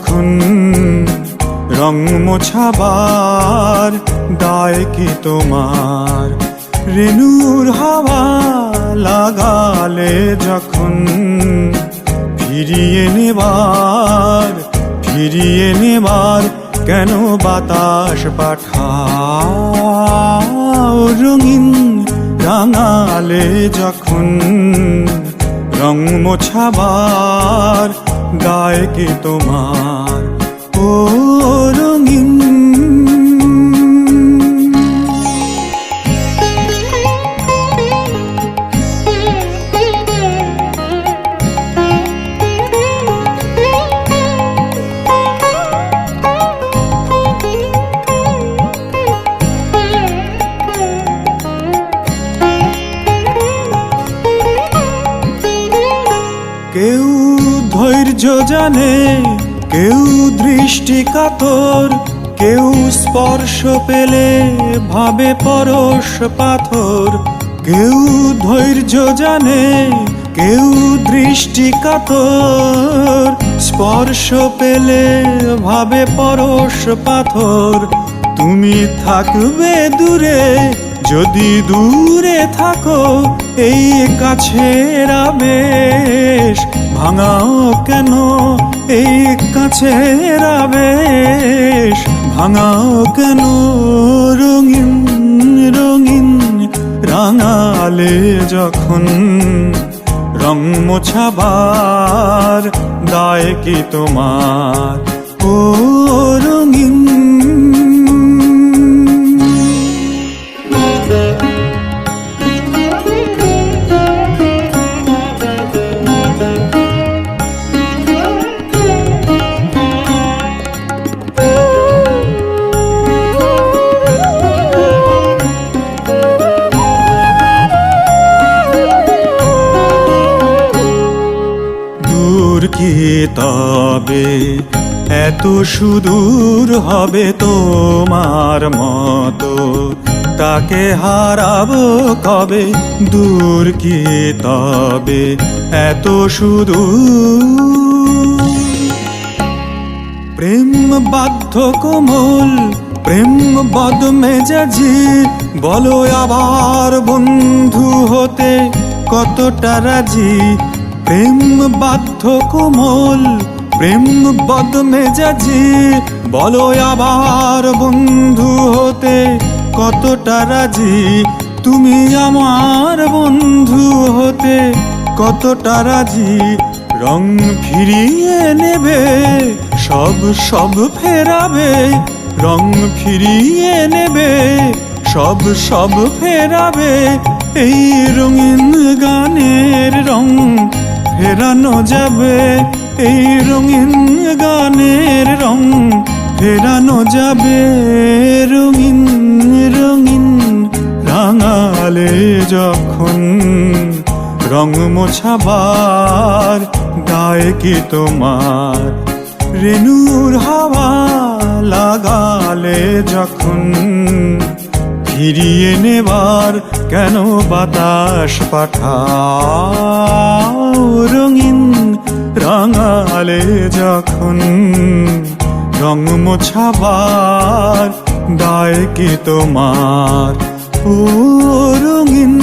যখন রং মোছাবার দায় কি তোমার? রেণুর হাওয়া লাগালে যখন ফিরিয়ে নেবার কেন বাতাস পাঠাও? রঙিন রাঙালে যখন রং মোছাবার দায় কি তোমার? ও রঙিন কেউ ধৈর্য জানে, কেউ দৃষ্টি কাতর, কেউ স্পর্শ পেলে ভাবে পরশ পাথর। কেউ ধৈর্য জানে, কেউ দৃষ্টি কাতর, স্পর্শ পেলে ভাবে পরশ পাথর। তুমি থাকবে দূরে, যদি দূরে থাকো এই কাছের আবেশ ভাঙাও কেন? এই কাছের আবেশ ভাঙাও কেন? রঙিন রঙিন রাঙালে যখন রং মোছাবার দায় কি তোমার? ও রঙিন কি তবে এত সুদূর হবে তোমার মতো? তাকে হারাবো কবে? দূর কি তবে এত সুদূর? প্রেম বাধ্য কোমল, প্রেম বদমেজাজি, বলো আবার বন্ধু হতে কতটা রাজি? প্রেম বাধ্য কোমল, প্রেম বদমেজাজি, বলো আবার বন্ধু হতে কতটা রাজি? তুমি আমার বন্ধু হতে কতটা রাজি? রং ফিরিয়ে নেবে, সব ফেরাবে। রং ফিরিয়ে নেবে, সব ফেরাবে। এই রঙিন গানের রং ফেরানো যাবে, এই রঙিন গানের রং ফেরানো যাবে। রঙিন রঙিন রাঙালে যখন রং মোছাবার দায় কি তোমার? রেণুর হাওয়া লাগালে যখন ফিরিয়ে নেবার কেন বাতাস পাঠাও? রঙিন রাঙালে যখন রং মোছাবার দায় কি তোমার? ও রঙিন